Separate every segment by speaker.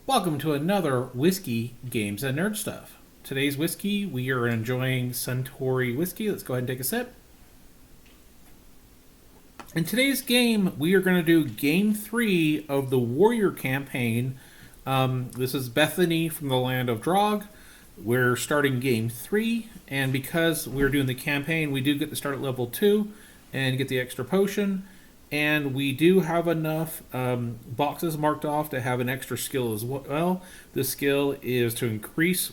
Speaker 1: Welcome to another Whiskey Games and Nerd Stuff. Today's whiskey, we are enjoying Suntory whiskey. Let's go ahead and take a sip. In today's game, we are going to do Game 3 of the Warrior campaign. This is Bethany from the Land of Drog. We're starting Game 3, and because we're doing the campaign, we do get to start at level 2 and get the extra potion. And we do have enough boxes marked off to have an extra skill as well. The skill is to increase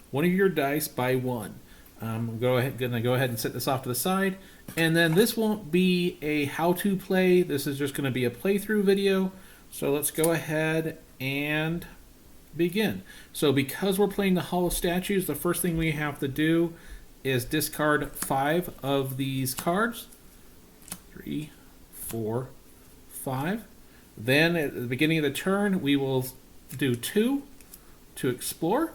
Speaker 1: one of your dice by 1. I'm gonna go ahead and set this off to the side. And then this won't be a how-to play. This is just going to be a playthrough video. So let's go ahead and begin. So because we're playing the Hollow Statues, the first thing we have to do is discard 5 of these cards. 3, 4, 5. Then at the beginning of the turn, we will do 2 to explore.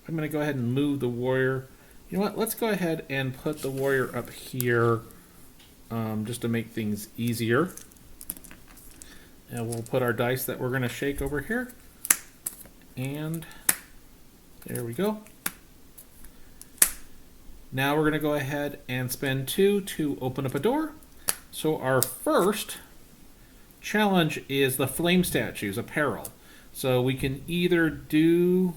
Speaker 1: I'm going to go ahead and move the warrior. You know what? Let's go ahead and put the warrior up here just to make things easier. And we'll put our dice that we're going to shake over here. And there we go. Now we're going to go ahead and spend 2 to open up a door. So our first challenge is the Flame Statues, a peril. So we can either do...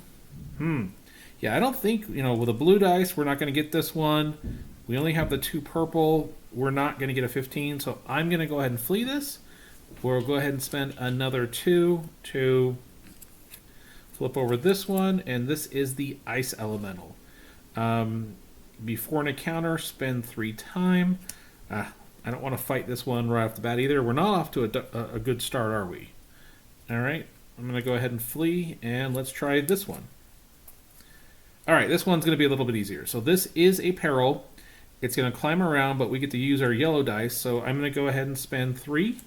Speaker 1: Yeah, I don't think, with the blue dice, we're not going to get this one. We only have the 2 purple. We're not going to get a 15, so I'm going to go ahead and flee this. We'll go ahead and spend another 2 to flip over this one, and this is the Ice Elemental. Before an encounter, spend 3 time. I don't want to fight this one right off the bat either. We're not off to a good start, are we? All right, I'm going to go ahead and flee, and let's try this one. All right, this one's going to be a little bit easier. So this is a peril. It's going to climb around, but we get to use our yellow dice. So I'm going to go ahead and spend 3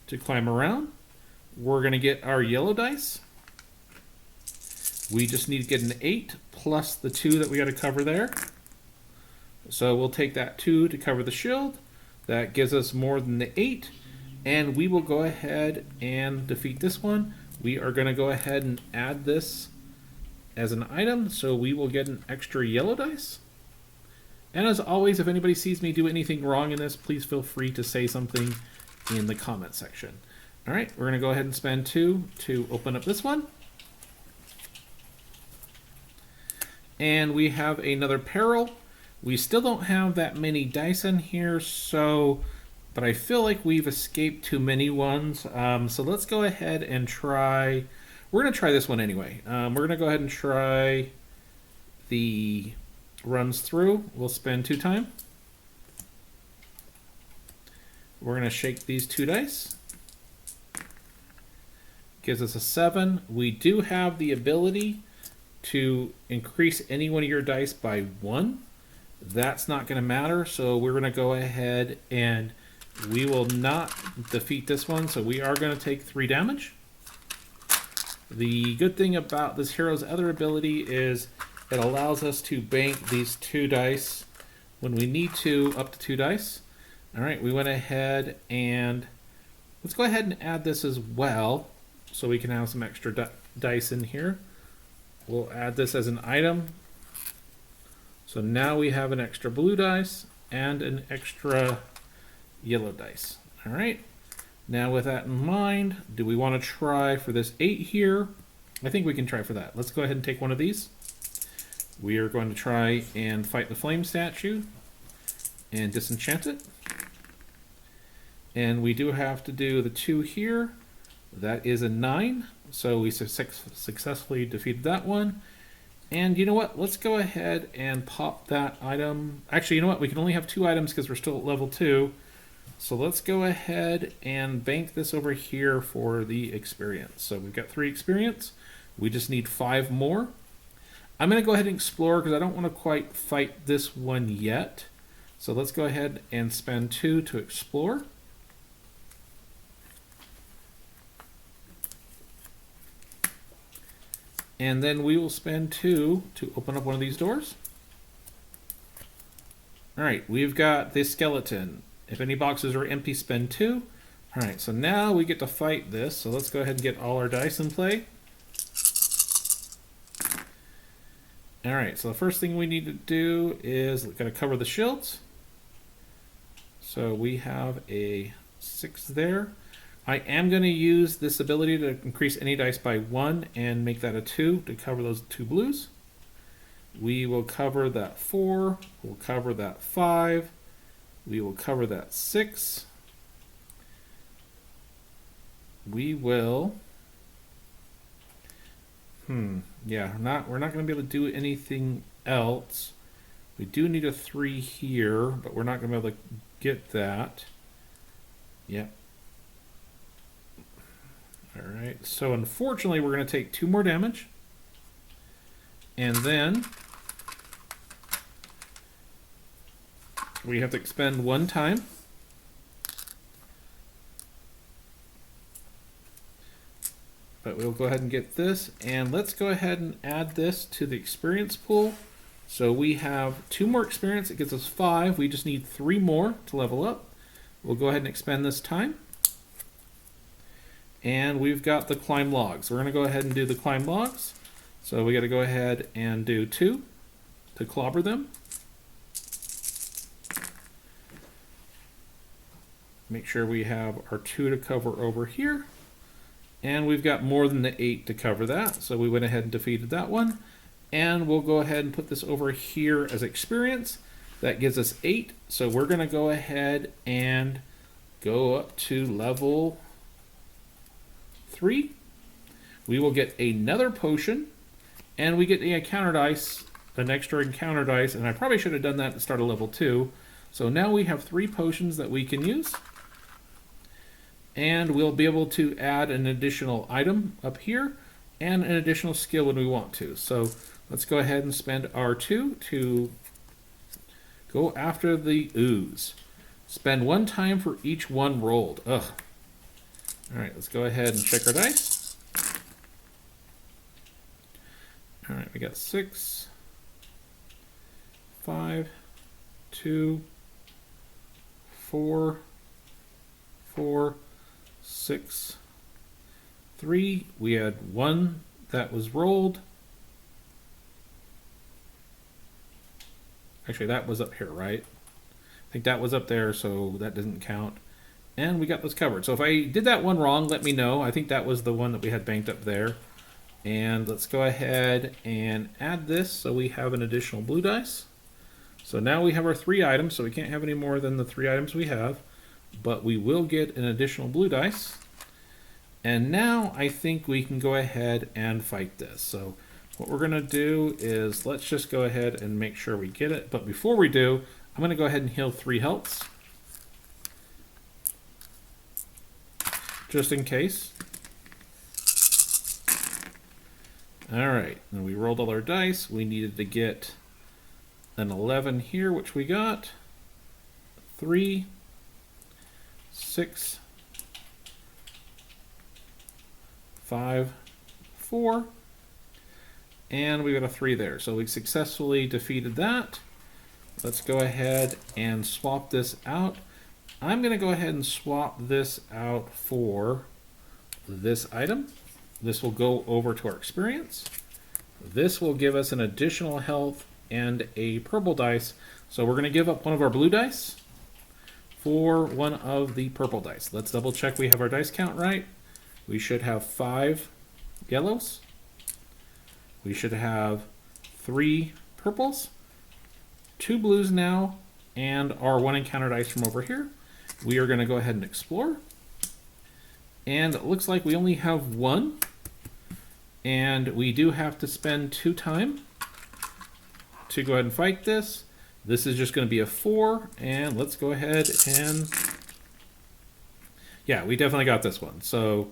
Speaker 1: to climb around. We're going to get our yellow dice. We just need to get an 8 plus the 2 that we got to cover there. So we'll take that 2 to cover the shield. That gives us more than the 8. And we will go ahead and defeat this one. We are going to go ahead and add this as an item, so we will get an extra yellow dice. And as always, if anybody sees me do anything wrong in this, please feel free to say something in the comment section. All right, we're going to go ahead and spend 2 to open up this one. And we have another peril. We still don't have that many dice in here, but I feel like we've escaped too many ones. So let's go ahead and try... We're going to try this one anyway. We're going to go ahead and try the runs through. We'll spend 2 time. We're going to shake these 2 dice. Gives us a 7. We do have the ability to increase any one of your dice by 1. That's not going to matter, so we're going to go ahead and we will not defeat this one, so we are going to take 3 damage. The good thing about this hero's other ability is it allows us to bank these 2 dice when we need to, up to 2 dice. All right, we went ahead and let's go ahead and add this as well so we can have some extra dice in here. We'll add this as an item. So now we have an extra blue dice and an extra yellow dice. All right. Now with that in mind, do we want to try for this 8 here? I think we can try for that. Let's go ahead and take one of these. We are going to try and fight the Flame Statue and disenchant it. And we do have to do the 2 here. That is a 9. So we successfully defeated that one. And you know what? Let's go ahead and pop that item. Actually, you know what? We can only have 2 items because we're still at level 2. So let's go ahead and bank this over here for the experience. So we've got 3 experience. We just need 5 more. I'm going to go ahead and explore because I don't want to quite fight this one yet. So let's go ahead and spend 2 to explore. And then we will spend 2 to open up one of these doors. All right, we've got this skeleton. If any boxes are empty, spend 2. All right, so now we get to fight this. So let's go ahead and get all our dice in play. All right, so the first thing we need to do is going to cover the shields. So we have a 6 there. I am going to use this ability to increase any dice by 1 and make that a 2 to cover those 2 blues. We will cover that 4. We'll cover that 5. We will cover that 6. We will... Yeah, we're not going to be able to do anything else. We do need a 3 here, but we're not going to be able to get that. Yep. Alright, so unfortunately we're going to take 2 more damage. And then we have to expend 1 time. But we'll go ahead and get this. And let's go ahead and add this to the experience pool. So we have 2 more experience. It gives us 5. We just need 3 more to level up. We'll go ahead and expend this time. And we've got the climb logs. We're going to go ahead and do the climb logs. So we got to go ahead and do 2 to clobber them. Make sure we have our 2 to cover over here. And we've got more than the 8 to cover that. So we went ahead and defeated that one. And we'll go ahead and put this over here as experience. That gives us 8. So we're going to go ahead and go up to level 3. We will get another potion. And we get a encounter dice, an extra encounter dice. And I probably should have done that at the start of level 2. So now we have 3 potions that we can use. And we'll be able to add an additional item up here and an additional skill when we want to. So let's go ahead and spend R2 to go after the ooze. Spend 1 time for each one rolled. Ugh. All right, let's go ahead and check our dice. All right, we got 6, 5, 2, 4, 4, 6, 3. We had 1 that was rolled. Actually, that was up here, right? I think that was up there, so that doesn't count. And we got those covered. So if I did that one wrong, let me know. I think that was the one that we had banked up there. And let's go ahead and add this so we have an additional blue dice. So now we have our 3 items, so we can't have any more than the 3 items we have. But we will get an additional blue dice. And now I think we can go ahead and fight this. So what we're going to do is let's just go ahead and make sure we get it. But before we do, I'm going to go ahead and heal 3 healths. Just in case. Alright, and we rolled all our dice. We needed to get an 11 here, which we got. 3, 6, 5, 4, and we got a 3 there. So we successfully defeated that. Let's go ahead and swap this out. I'm going to go ahead and swap this out for this item. This will go over to our experience. This will give us an additional health and a purple dice. So we're going to give up one of our blue dice for one of the purple dice. Let's double check we have our dice count right. We should have 5 yellows. We should have 3 purples, 2 blues now, and our 1 encounter dice from over here. We are going to go ahead and explore. And it looks like we only have 1. And we do have to spend 2 time to go ahead and fight this. This is just going to be a 4, and let's go ahead and... Yeah, we definitely got this one. So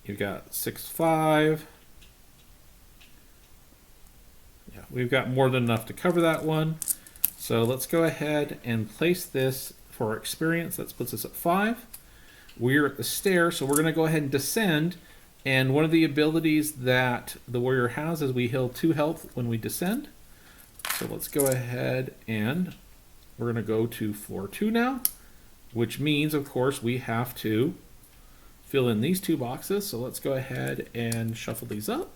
Speaker 1: you've got 6, 5. Yeah, we've got more than enough to cover that one. So let's go ahead and place this for our experience. That puts us at 5. We're at the stair, so we're going to go ahead and descend. And one of the abilities that the warrior has is we heal 2 health when we descend. So let's go ahead and we're going to go to floor 2 now, which means, of course, we have to fill in these two boxes. So let's go ahead and shuffle these up.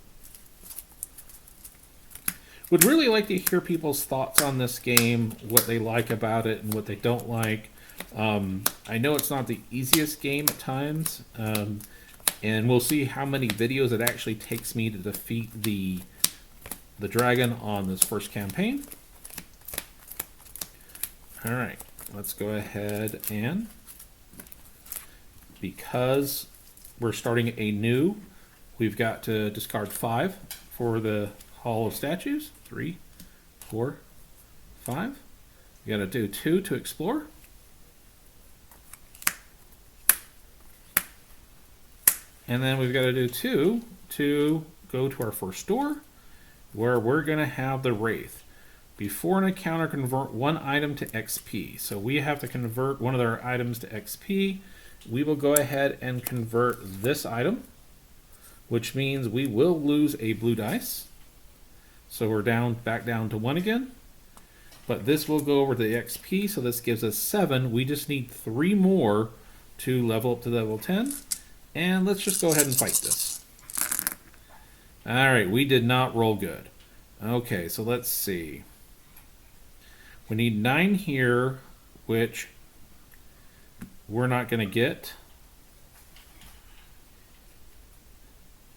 Speaker 1: Would really like to hear people's thoughts on this game, what they like about it and what they don't like. I know it's not the easiest game at times, and we'll see how many videos it actually takes me to defeat the dragon on this first campaign. All right, let's go ahead and, because we're starting anew, we've got to discard 5 for the Hall of Statues. 3, 4, 5. We got to do 2 to explore. And then we've got to do 2 to go to our first door, where we're going to have the Wraith. Before an encounter, convert 1 item to XP. So we have to convert one of our items to XP. We will go ahead and convert this item, which means we will lose a blue dice. So we're back down to 1 again. But this will go over to the XP, so this gives us 7. We just need 3 more to level up to level 10. And let's just go ahead and fight this. Alright, we did not roll good. Okay, so let's see. We need 9 here, which we're not going to get.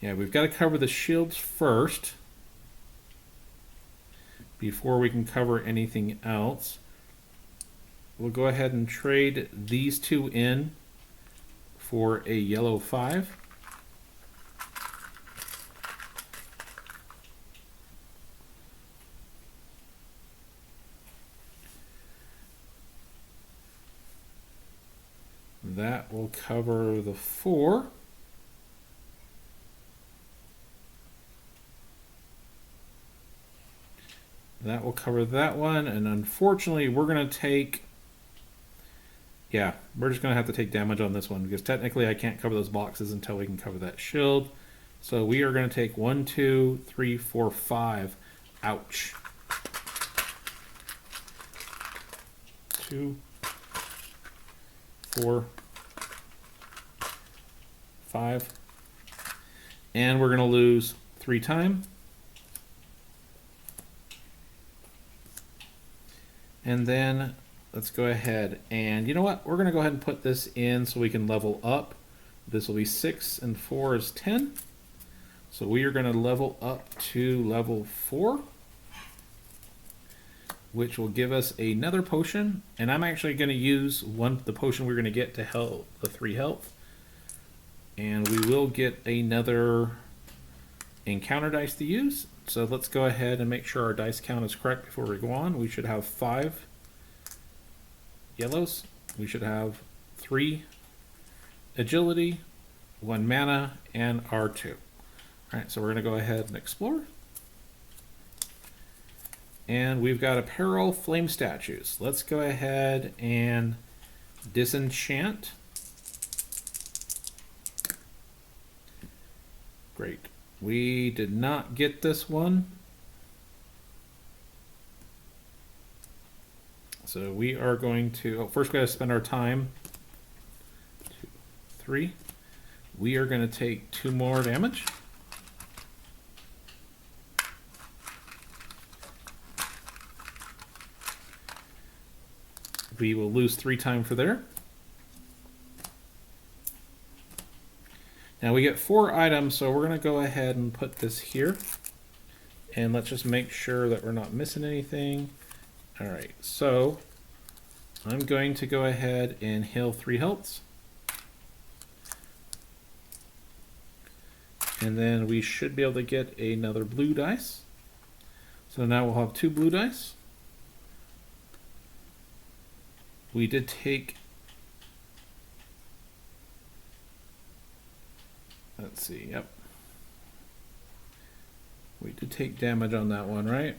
Speaker 1: Yeah, we've got to cover the shields first before we can cover anything else. We'll go ahead and trade these 2 in for a yellow 5. That will cover the 4. That will cover that one, and unfortunately we're going to take, yeah, we're just going to have to take damage on this one, because technically I can't cover those boxes until we can cover that shield. So we are going to take 1, 2, 3, 4, 5. Ouch. 2, 4, 5. And we're going to lose 3 time. And then let's go ahead and, you know what? We're going to go ahead and put this in so we can level up. This will be 6 and 4 is 10. So we are going to level up to level 4, which will give us another potion. And I'm actually going to use the potion we're going to get to heal the 3 health. And we will get another encounter dice to use. So let's go ahead and make sure our dice count is correct before we go on. We should have 5 yellows. We should have 3 agility, 1 mana, and R2. Alright, so we're going to go ahead and explore. And we've got apparel flame statues. Let's go ahead and disenchant. Great. We did not get this one. So we are going to, first we got to spend our time. 2, 3. We are going to take 2 more damage. We will lose 3 time for there. Now we get 4 items, so we're going to go ahead and put this here. And let's just make sure that we're not missing anything. Alright, so I'm going to go ahead and heal 3 healths. And then we should be able to get another blue dice. So now we'll have 2 blue dice. We did take, let's see, yep. We did take damage on that one, right?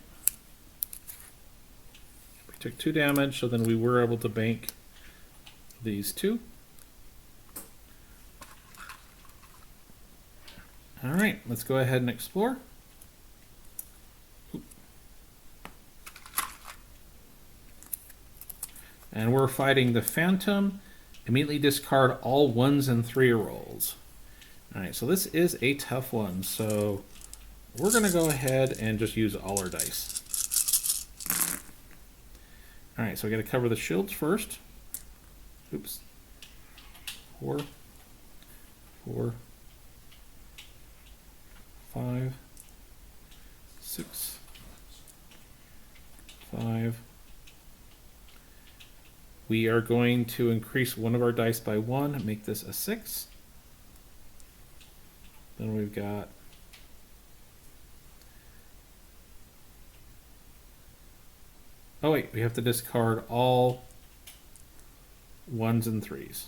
Speaker 1: We took 2 damage, so then we were able to bank these 2. All right, let's go ahead and explore. And we're fighting the Phantom Immediately discard all 1s and 3 rolls. Alright, so this is a tough one, so we're going to go ahead and just use all our dice. Alright, so we got to cover the shields first. Oops. 4, 4, 5, 6, 5. We are going to increase one of our dice by 1, make this a 6. Then we've got oh wait, we have to discard all 1s and 3s.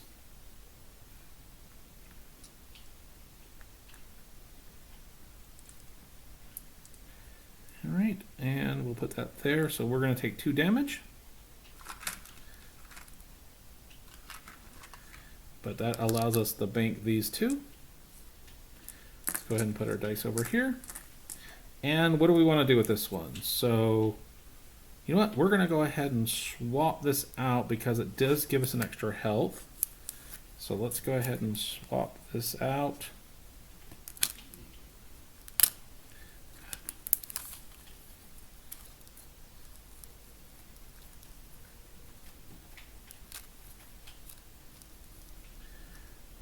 Speaker 1: Alright, and we'll put that there. So we're going to take 2 damage. But that allows us to bank these 2. Let's go ahead and put our dice over here. And what do we want to do with this one? So, you know what? We're going to go ahead and swap this out because it does give us an extra health. So let's go ahead and swap this out.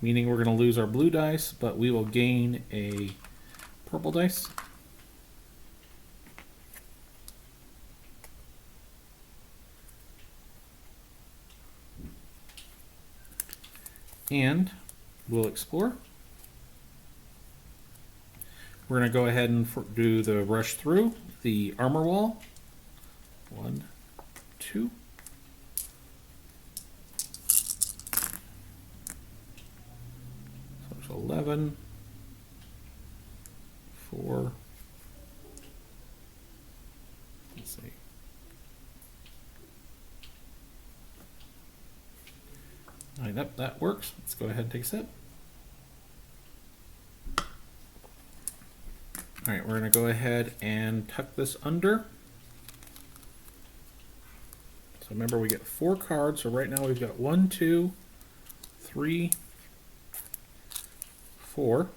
Speaker 1: Meaning we're going to lose our blue dice, but we will gain a purple dice. And we'll explore. We're going to go ahead and do the rush through the armor wall. 1, 2. So there's 11, 4. Let's see. All right, yep, that works. Let's go ahead and take a sip. All right, we're going to go ahead and tuck this under. So remember, we get 4 cards. So right now we've got 1, 2, 3, 4.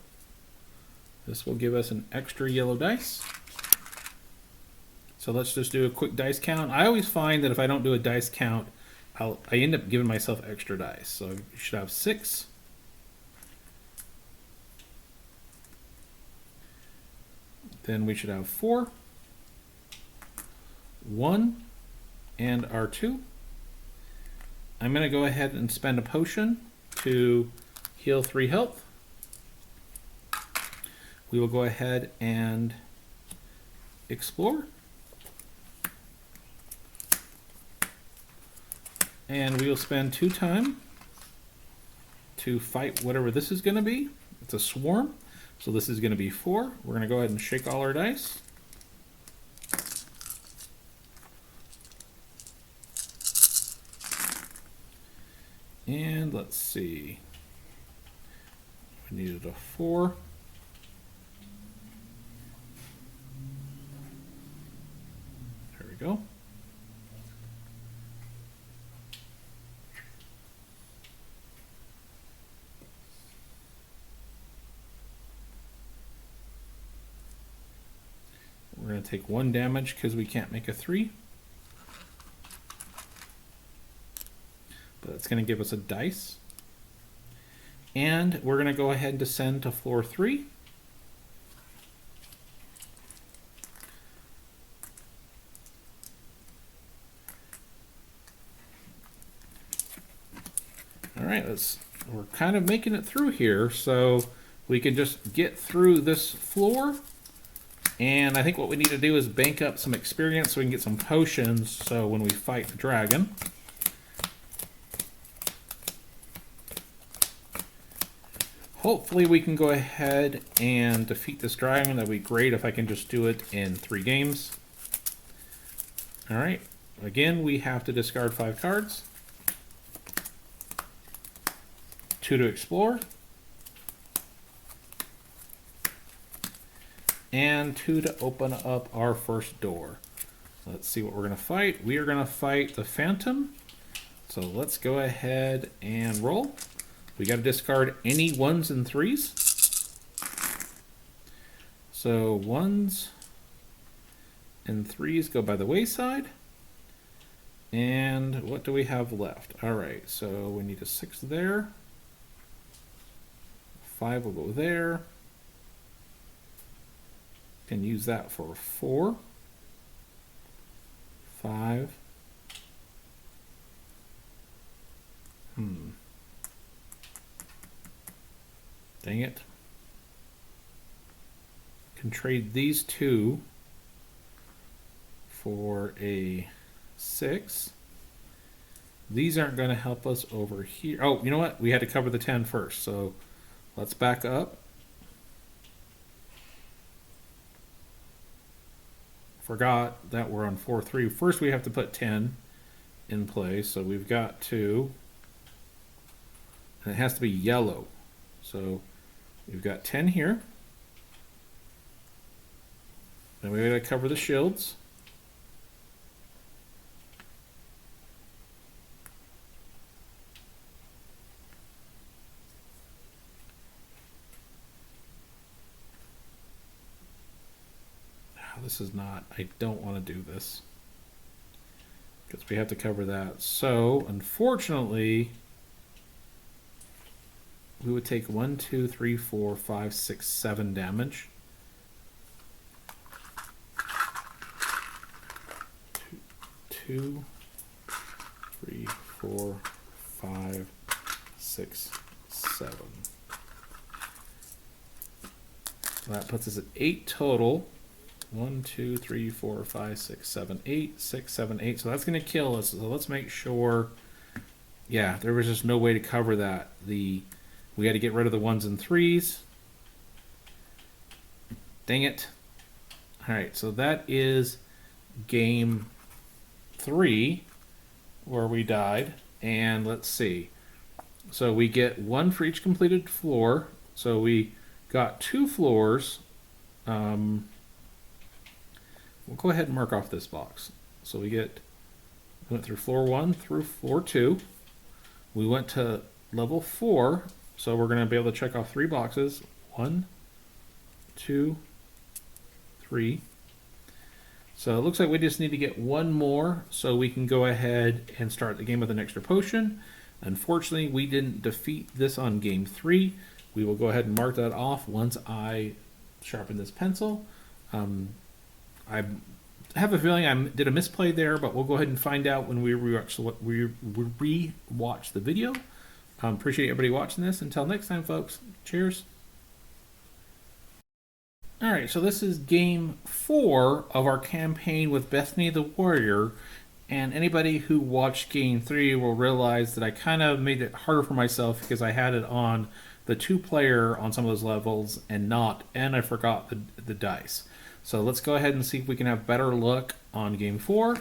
Speaker 1: This will give us an extra yellow dice. So let's just do a quick dice count. I always find that if I don't do a dice count, I end up giving myself extra dice. So you should have 6. Then we should have 4, 1, and our 2. I'm going to go ahead and spend a potion to heal 3 health. We will go ahead and explore. And we will spend 2 time to fight whatever this is going to be. It's a swarm. So this is going to be 4. We're going to go ahead and shake all our dice. And let's see. We needed a 4. There we go. We're going to take 1 damage because we can't make a 3. But that's going to give us a dice. And we're going to go ahead and descend to floor 3. All right, we're kind of making it through here, so we can just get through this floor. And I think what we need to do is bank up some experience so we can get some potions so when we fight the dragon. Hopefully we can go ahead and defeat this dragon. That'd be great if I can just do it in 3 games. Alright, again we have to discard 5 cards. 2 to explore. And 2 to open up our first door. Let's see what we're going to fight. We are going to fight the Phantom. So let's go ahead and roll. We got to discard any 1s and 3s. So 1s and 3s go by the wayside. And what do we have left? All right, so we need a 6 there. 5 will go there. Can use that for 4. 5. Dang it. Can trade these two for a 6. These aren't going to help us over here. Oh, you know what? We had to cover the 10 first, so let's back up. Forgot that we're on 4-3. First, we have to put 10 in place, so we've got to, and it has to be yellow. So we've got 10 here. Then we got to cover the shields. This is not, I don't want to do this because we have to cover that. So unfortunately, we would take 1, 2, 3, 4, 5, 6, 7 damage. 2, 3, 4, 5, 6, 7. So that puts us at 8 total. 1, 2, 3, 4, 5, 6, 7, 8, 6, 7, 8. So that's going to kill us. So let's make sure. Yeah, there was just no way to cover that. We had to get rid of the 1s and 3s. Dang it. All right, so that is game 3 where we died. And let's see. So we get 1 for each completed floor. So we got 2 floors. We'll go ahead and mark off this box. So we went through floor 1 through floor 2. We went to level 4. So we're going to be able to check off 3 boxes. 1, 2, 3. So it looks like we just need to get 1 more so we can go ahead and start the game with an extra potion. Unfortunately, we didn't defeat this on game 3. We will go ahead and mark that off once I sharpen this pencil. I have a feeling I did a misplay there, but we'll go ahead and find out when we rewatch the video. Appreciate everybody watching this. Until next time, folks. Cheers. All right, so this is game 4 of our campaign with Bethany the Warrior. And anybody who watched game 3 will realize that I kind of made it harder for myself because I had it on the 2-player on some of those levels and I forgot the dice. So let's go ahead and see if we can have better luck on game 4.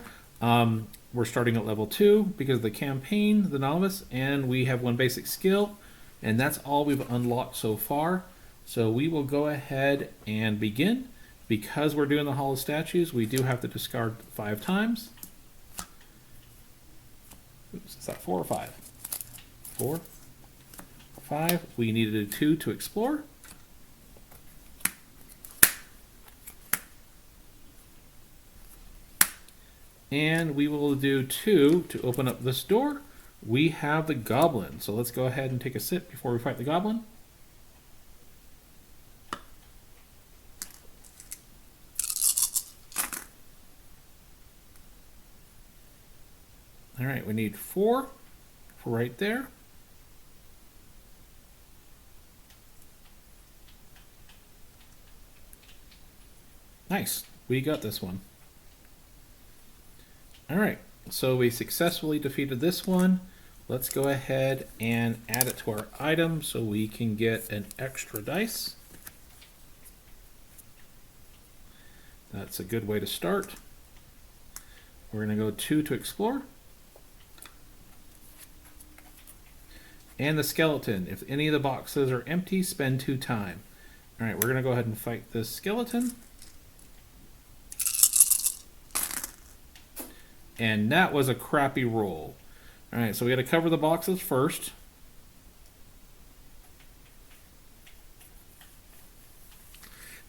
Speaker 1: We're starting at level 2 because of the campaign, the novice, and we have 1 basic skill, and that's all we've unlocked so far. So we will go ahead and begin. Because we're doing the Hall of Statues, we do have to discard 5 times. Oops, is that 4 or 5? 4, 5. We needed a 2 to explore. And we will do 2 to open up this door. We have the goblin. So let's go ahead and take a sip before we fight the goblin. All right, we need 4 for right there. Nice, we got this one. All right, so we successfully defeated this one. Let's go ahead and add it to our item so we can get an extra dice. That's a good way to start. We're going to go 2 to explore. And the skeleton. If any of the boxes are empty, spend 2 time. All right, we're going to go ahead and fight this skeleton. And that was a crappy roll. All right, so we got to cover the boxes first.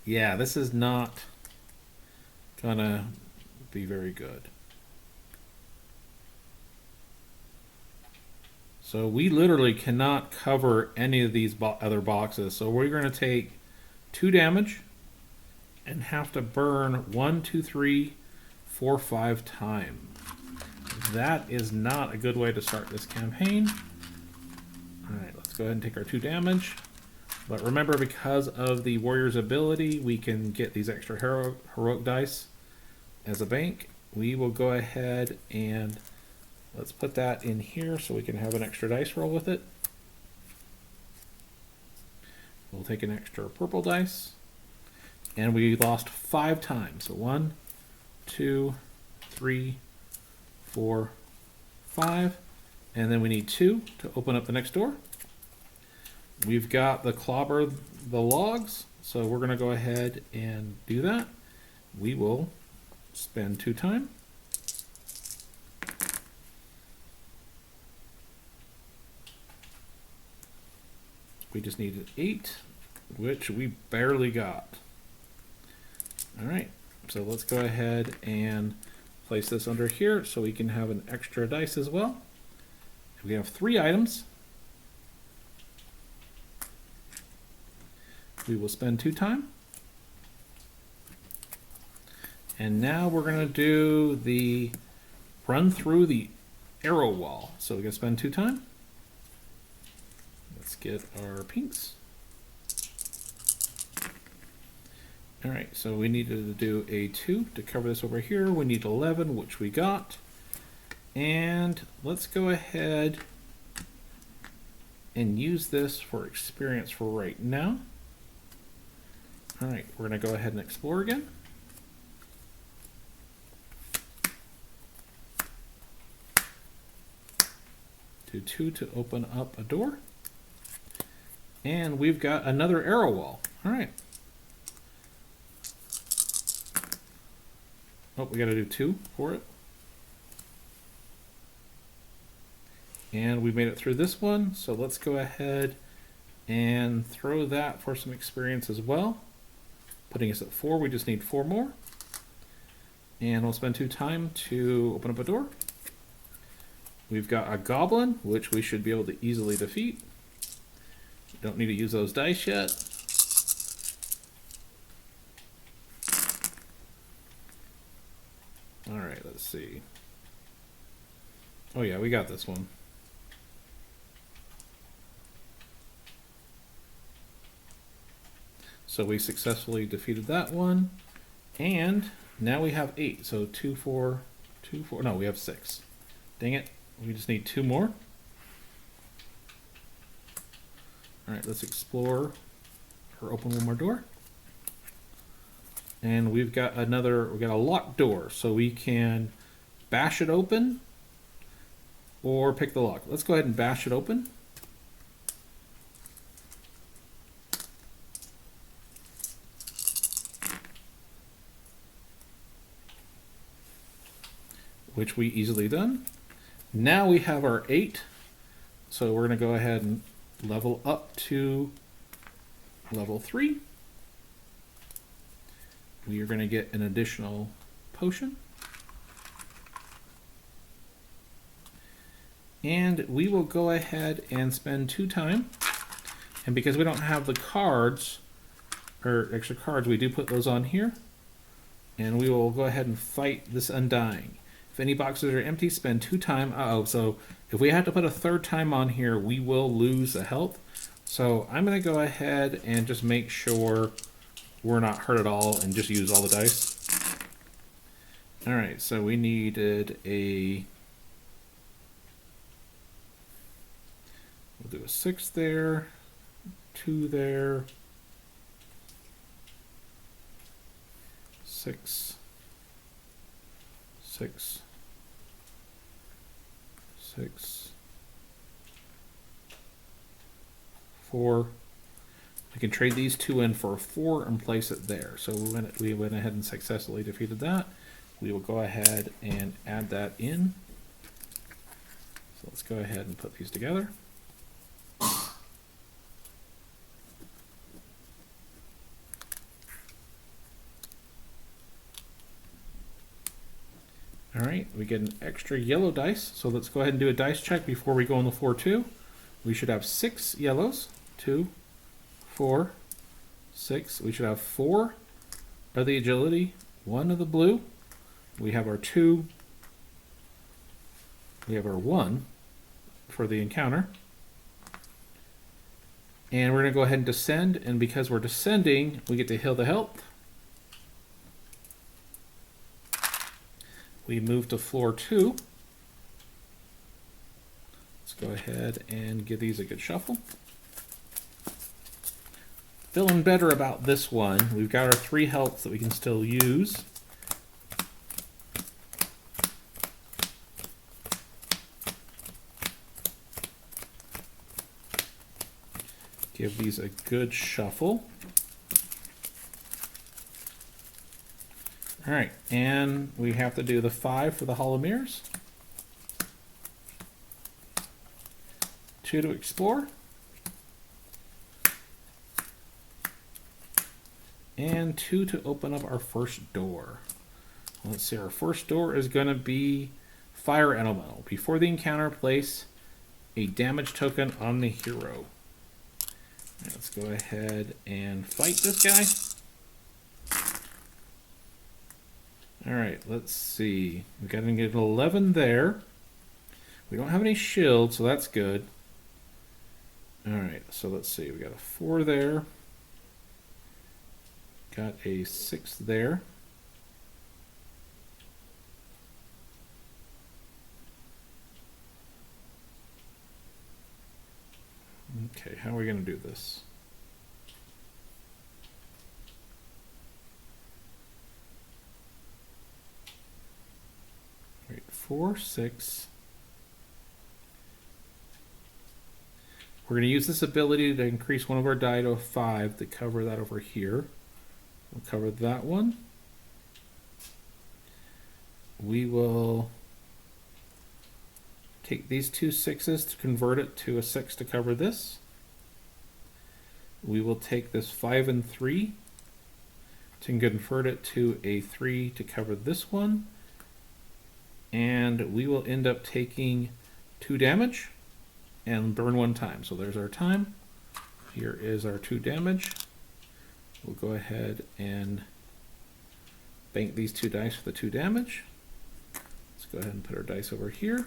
Speaker 1: Yeah, this is not gonna be very good. So we literally cannot cover any of these other boxes. So we're going to take 2 damage and have to burn 1, 2, 3, 4, 5 times. That is not a good way to start this campaign. Alright, let's go ahead and take our 2 damage. But remember, because of the warrior's ability, we can get these extra heroic dice as a bank. We will go ahead and let's put that in here so we can have an extra dice roll with it. We'll take an extra purple dice. And we lost 5 times. So 1, 2, 3, 4, 5. And then we need 2 to open up the next door. We've got the clobber the logs. So we're going to go ahead and do that. We will spend 2 time. We just needed 8, which we barely got. All right, so let's go ahead and place this under here so we can have an extra dice as well. We have 3 items. We will spend 2 time. And now we're going to do the run through the arrow wall. So we're going to spend 2 time. Let's get our pinks. All right, so we needed to do a 2 to cover this over here. We need 11, which we got. And let's go ahead and use this for experience for right now. All right, we're going to go ahead and explore again. Do 2 to open up a door. And we've got another arrow wall. All right. Oh, we got to do 2 for it. And we made it through this one. So let's go ahead and throw that for some experience as well. Putting us at 4, we just need 4 more. And we'll spend 2 time to open up a door. We've got a goblin, which we should be able to easily defeat. Don't need to use those dice yet. All right, let's see. Oh yeah, we got this one. So we successfully defeated that one. And now we have 8. So 2, 4, 2, 4. No, we have 6. Dang it. We just need 2 more. All right, let's explore or open one more door. And we've got a locked door, so we can bash it open or pick the lock. Let's go ahead and bash it open. Which we easily done. Now we have our 8. So we're going to go ahead and level up to level 3. We are going to get an additional potion. And we will go ahead and spend 2 time. And because we don't have the cards, or extra cards, we do put those on here. And we will go ahead and fight this Undying. If any boxes are empty, spend 2 time. So if we have to put a 3rd time on here, we will lose the health. So I'm going to go ahead and just make sure we're not hurt at all and just use all the dice. All right, so we needed we'll do a 6 there, 2 there, 6, 6, 6, 4. We can trade these 2 in for a 4 and place it there. So we went ahead and successfully defeated that. We will go ahead and add that in. So let's go ahead and put these together. All right, we get an extra yellow dice. So let's go ahead and do a dice check before we go on the floor two. We should have 6 yellows. 2, 4, 6. We should have 4 of the agility, 1 of the blue. We have our 2. We have our 1 for the encounter. And we're going to go ahead and descend. And because we're descending, we get to heal the health. We move to floor 2. Let's go ahead and give these a good shuffle. Feeling better about this one. We've got our 3 healths that we can still use. Give these a good shuffle. All right, and we have to do the 5 for the Hall of Mirrors. 2 to explore. And 2 to open up our first door. Let's see, our first door is going to be Fire Elemental. Before the encounter, place a damage token on the hero. Let's go ahead and fight this guy. Alright, let's see. We've got to get an 11 there. We don't have any shields, so that's good. Alright, so let's see. We got a 4 there. Got a 6 there. Okay, how are we going to do this? Wait, 4, 6. We're going to use this ability to increase one of our die to a 5 to cover that over here. We'll cover that one. We will take these 2 6s to convert it to a 6 to cover this. We will take this 5 and 3 to convert it to a 3 to cover this one. And we will end up taking 2 damage and burn 1 time. So there's our time. Here is our 2 damage. We'll go ahead and bank these 2 dice for the 2 damage. Let's go ahead and put our dice over here.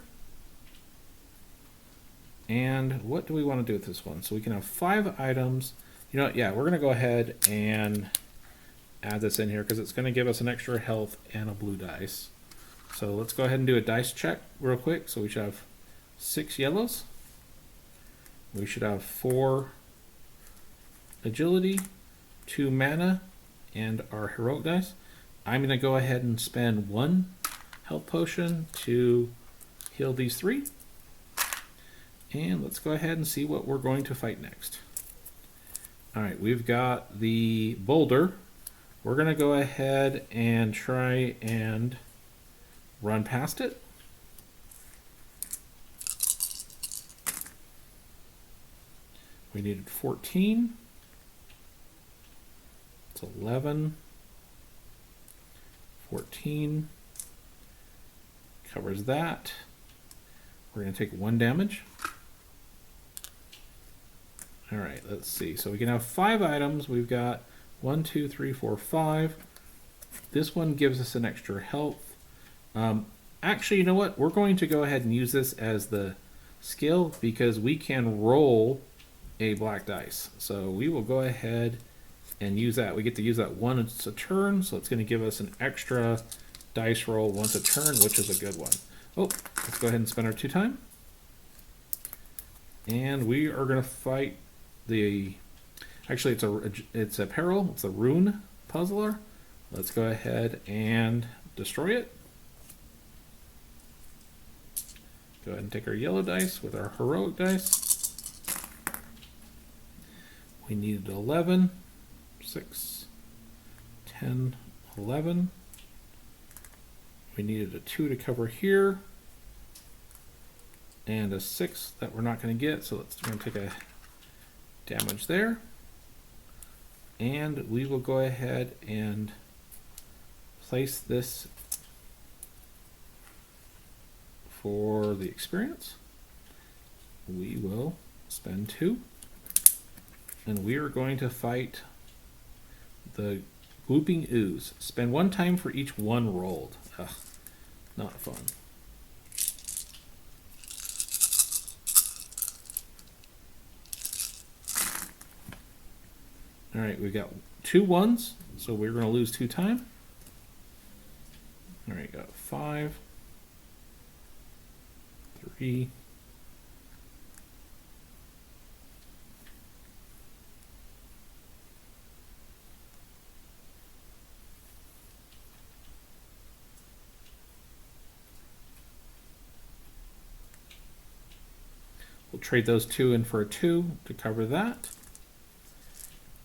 Speaker 1: And what do we want to do with this one? So we can have 5 items. You know what? Yeah, we're going to go ahead and add this in here because it's going to give us an extra health and a blue dice. So let's go ahead and do a dice check real quick. So we should have 6 yellows. We should have 4 agility, 2 mana, and our heroic dice. I'm going to go ahead and spend 1 health potion to heal these 3. And let's go ahead and see what we're going to fight next. Alright, we've got the boulder. We're going to go ahead and try and run past it. We needed 14. It's 11. 14. Covers that. We're going to take 1 damage. All right, let's see. So we can have 5 items. We've got 1, 2, 3, 4, 5. This one gives us an extra health. Actually, you know what? We're going to go ahead and use this as the skill because we can roll a black dice. So we will go ahead and use that. We get to use that once a turn, so it's going to give us an extra dice roll once a turn, which is a good one. Oh, let's go ahead and spend our 2 time. And we are going to fight the... Actually, it's a peril. It's a rune puzzler. Let's go ahead and destroy it. Go ahead and take our yellow dice with our heroic dice. We needed 11, 6, 10, 11. We needed a 2 to cover here. and a 6 that we're not going to get, so we're going to take a damage there. And we will go ahead and place this for the experience. We will spend 2, and we are going to fight the Whooping Ooze. Spend 1 time for each 1 rolled. Ugh, not fun. All right, we got 2 1s, so we're going to lose 2 time. All right, got 5, 3, we'll trade those 2 in for a 2 to cover that.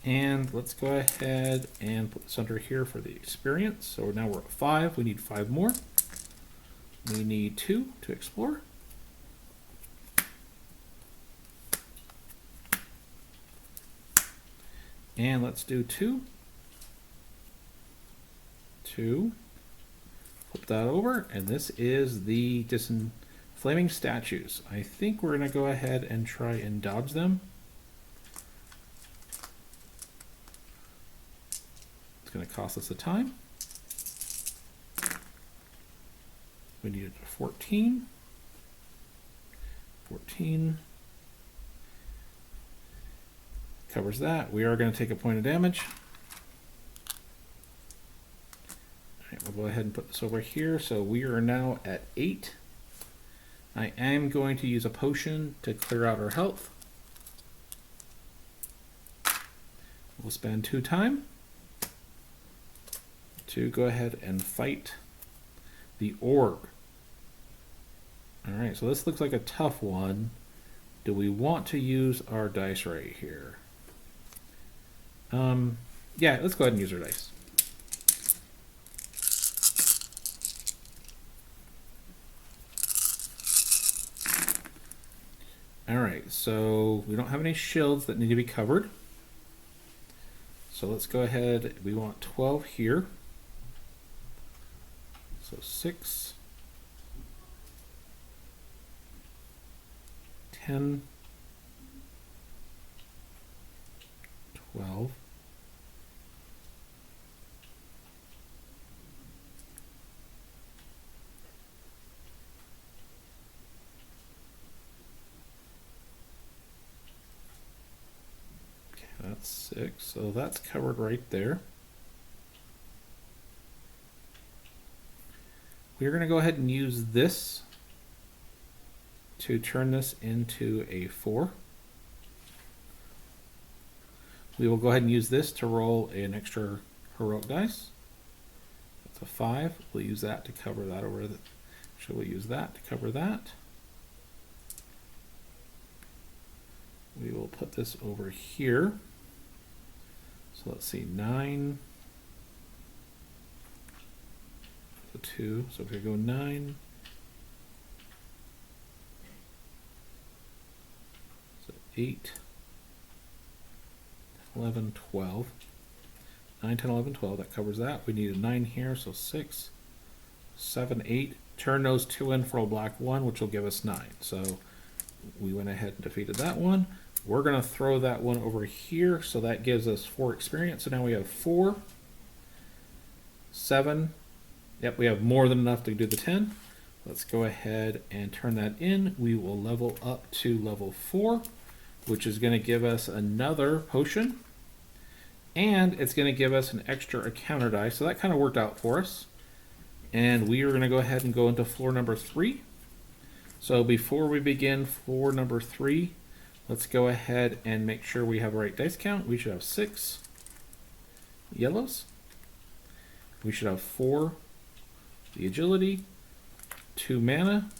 Speaker 1: And let's go ahead and put this under here for the experience. So now we're at 5. We need 5 more. We need 2 to explore. And let's do 2. 2. Flip that over. And this is the Flaming Statues. I think we're going to go ahead and try and dodge them. Going to cost us a time. We needed a 14. 14 covers that. We are going to take a point of damage. All right, we'll go ahead and put this over here. So we are now at 8. I am going to use a potion to clear out our health. We'll spend 2 time to go ahead and fight the org. All right, so this looks like a tough one. Do we want to use our dice right here? Yeah, let's go ahead and use our dice. All right, so we don't have any shields that need to be covered. So let's go ahead. We want 12 here. So 6, 10, 12, 6, so that's covered right there. We're going to go ahead and use this to turn this into a 4. We will go ahead and use this to roll an extra heroic dice. That's a 5. We'll use that to cover that over the. So we'll use that to cover that. We will put this over here. So let's see, 9. So 2. So we're going to go 9. So 8. 11, 12. 9, 10, 11, 12. That covers that. We need a 9 here. So 6, 7, 8. Turn those 2 in for a black 1, which will give us 9. So we went ahead and defeated that one. We're going to throw that one over here. So that gives us 4 experience. So now we have 4, 7. Yep, we have more than enough to do the 10. Let's go ahead and turn that in. We will level up to level 4, which is going to give us another potion. And it's going to give us an extra encounter die. So that kind of worked out for us. And we are going to go ahead and go into floor number 3. So before we begin floor number 3, let's go ahead and make sure we have the right dice count. We should have 6 yellows. We should have 4 the agility, 2 mana,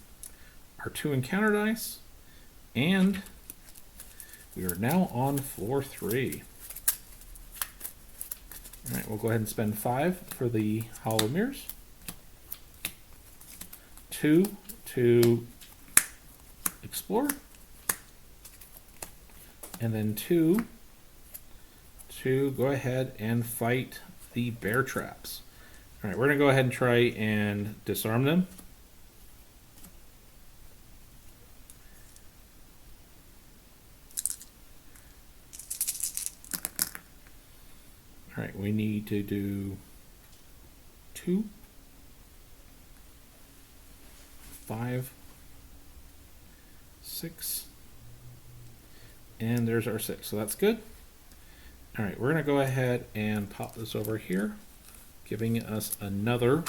Speaker 1: our 2 encounter dice, and we are now on floor 3. All right, we'll go ahead and spend 5 for the Hollow Mirrors. 2 to explore. And then 2 to go ahead and fight the bear traps. All right, we're gonna go ahead and try and disarm them. All right, we need to do 2, 5, 6, and there's our 6, so that's good. All right, we're gonna go ahead and pop this over here, giving us another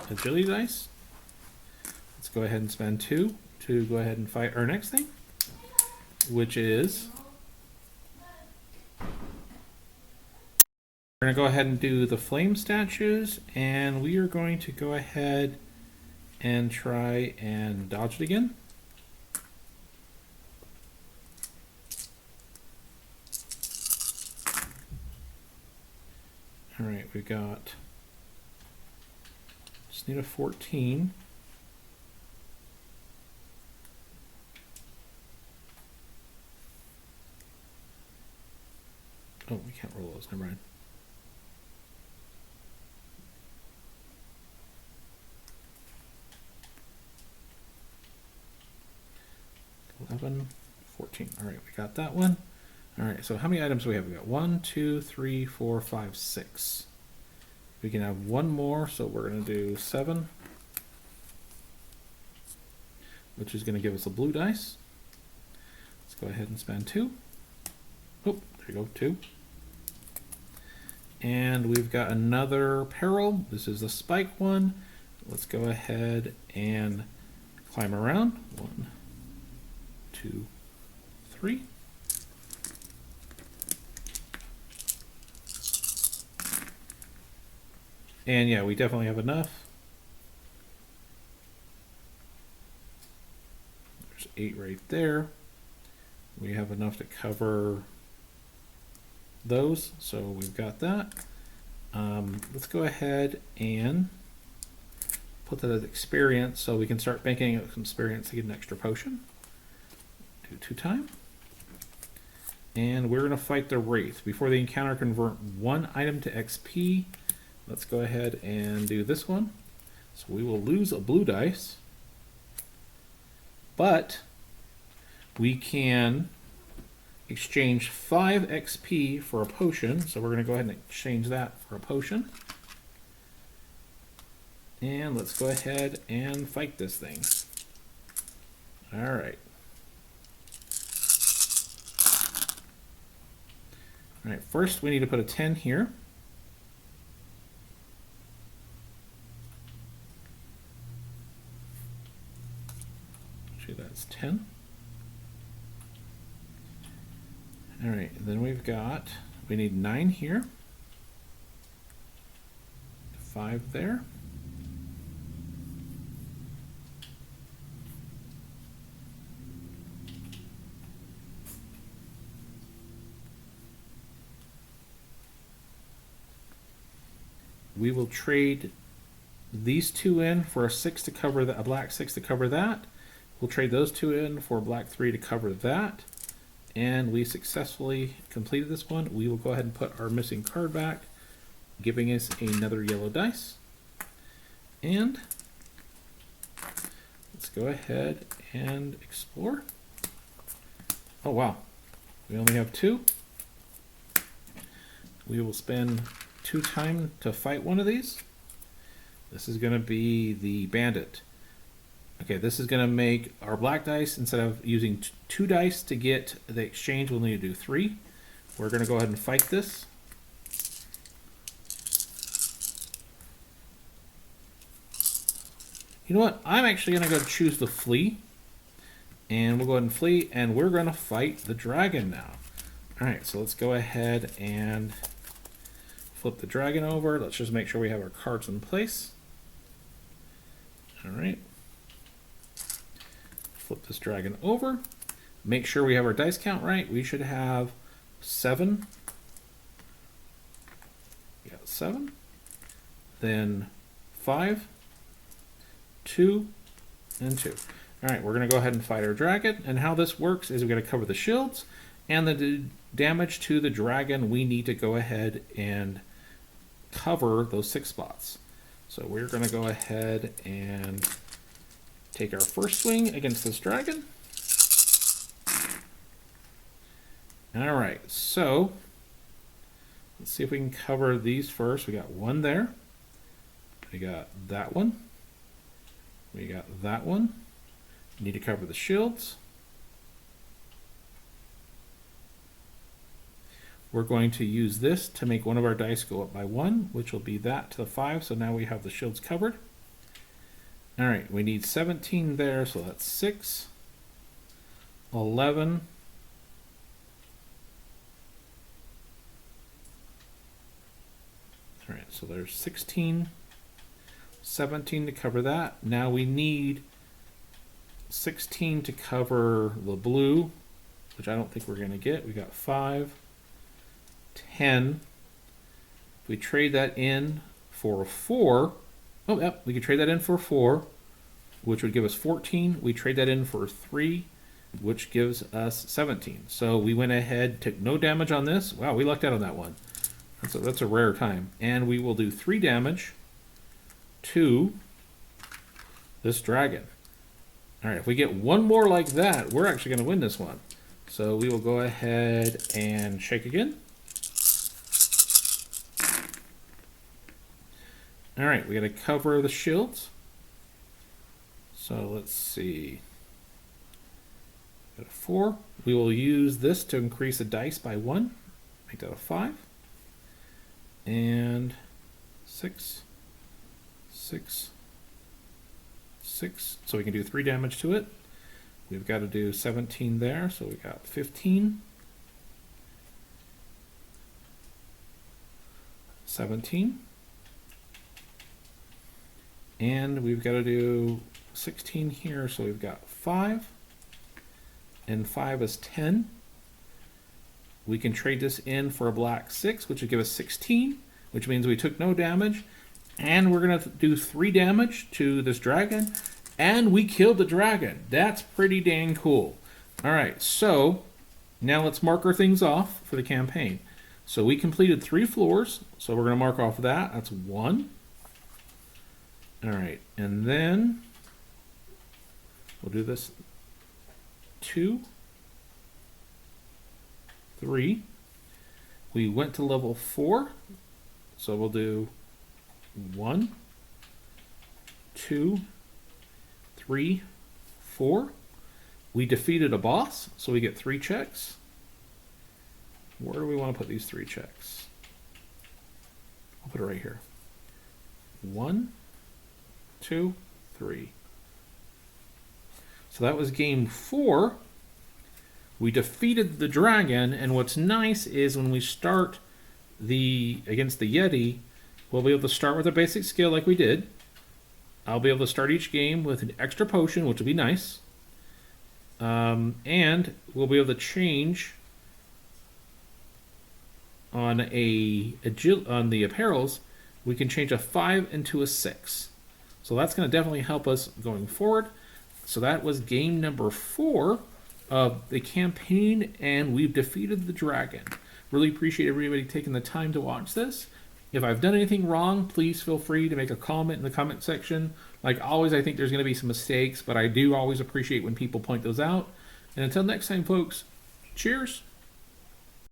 Speaker 1: agility dice. Let's go ahead and spend 2 to go ahead and fight our next thing, which is, we're gonna go ahead and do the flame statues, and we are going to go ahead and try and dodge it again. All right, we got, just need a 14. Oh, we can't roll those, never mind. $11, $14. All right, we got that one. All right, so how many items do we have? We got 1, 2, 3, 4, 5, 6. We can have one more, so we're going to do 7, which is going to give us a blue dice. Let's go ahead and spend 2. Oh, there you go, 2. And we've got another peril. This is the spike one. Let's go ahead and climb around. 1, 2, 3. And yeah, we definitely have enough. There's 8 right there. We have enough to cover those, so we've got that. Let's go ahead and put that as experience so we can start banking up some experience to get an extra potion. Do 2 time. And we're going to fight the Wraith. Before the encounter, convert 1 item to XP. Let's go ahead and do this one. So we will lose a blue dice, but we can exchange 5 XP for a potion. So we're going to go ahead and exchange that for a potion. And let's go ahead and fight this thing. All right. All right, first we need to put a 10 here. Actually, that's 10. All right, then we need 9 here. 5 there. We will trade these 2 in for a 6 to cover that, a black 6 to cover that. We'll trade those 2 in for a black 3 to cover that. And we successfully completed this one. We will go ahead and put our missing card back, giving us another yellow dice. And let's go ahead and explore. Oh wow, we only have 2. We will spend 2 time to fight one of these. This is going to be the bandit. Okay, this is going to make our black dice, instead of using 2 dice to get the exchange, we'll need to do 3. We're going to go ahead and fight this. You know what? I'm actually going to go choose the flee. And we'll go ahead and flee, and we're going to fight the dragon now. Alright, so let's go ahead and flip the dragon over. Let's just make sure we have our cards in place. Alright. Flip this dragon over. Make sure we have our dice count right. We should have 7. We got 7. Then 5, 2, and 2. All right, we're going to go ahead and fight our dragon. And how this works is we're going to cover the shields and the damage to the dragon. We need to go ahead and cover those 6 spots. So we're going to go ahead and take our first swing against this dragon. All right, so let's see if we can cover these first. We got 1 there. We got that one. We got that one. We need to cover the shields. We're going to use this to make one of our dice go up by 1, which will be that to the 5. So now we have the shields covered. All right, we need 17 there, so that's 6, 11, all right, so there's 16, 17 to cover that. Now we need 16 to cover the blue, which I don't think we're going to get. We got 5, 10. If we trade that in for a 4, oh, yep, we could trade that in for 4, which would give us 14. We trade that in for 3, which gives us 17. So we went ahead, took no damage on this. Wow, we lucked out on that one. That's a rare time. And we will do 3 damage to this dragon. All right, if we get one more like that, we're actually going to win this one. So we will go ahead and shake again. All right, we got to cover the shields. So let's see. Got a 4. We will use this to increase the dice by 1. Make that a 5. And 6, 6, 6. So we can do 3 damage to it. We've got to do 17 there, so we got 15. 17. And we've got to do 16 here, so we've got 5. And 5 is 10. We can trade this in for a black 6, which would give us 16, which means we took no damage. And we're going to do 3 damage to this dragon. And we killed the dragon. That's pretty dang cool. All right, so now let's marker things off for the campaign. So we completed 3 floors, so we're going to mark off that. That's 1. All right, and then we'll do this 2, 3. We went to level 4, so we'll do 1, 2, 3, 4. We defeated a boss, so we get 3 checks. Where do we want to put these 3 checks? I'll put it right here. 1, 2, 3. So that was game 4. We defeated the dragon, and what's nice is when we start against the Yeti, we'll be able to start with a basic skill like we did. I'll be able to start each game with an extra potion, which will be nice. And we'll be able to change on the apparels. We can change a 5 into a 6. So that's going to definitely help us going forward. So that was game number 4 of the campaign, and we've defeated the dragon. Really appreciate everybody taking the time to watch this. If I've done anything wrong, please feel free to make a comment in the comment section. Like always, I think there's going to be some mistakes, but I do always appreciate when people point those out. And until next time, folks, cheers.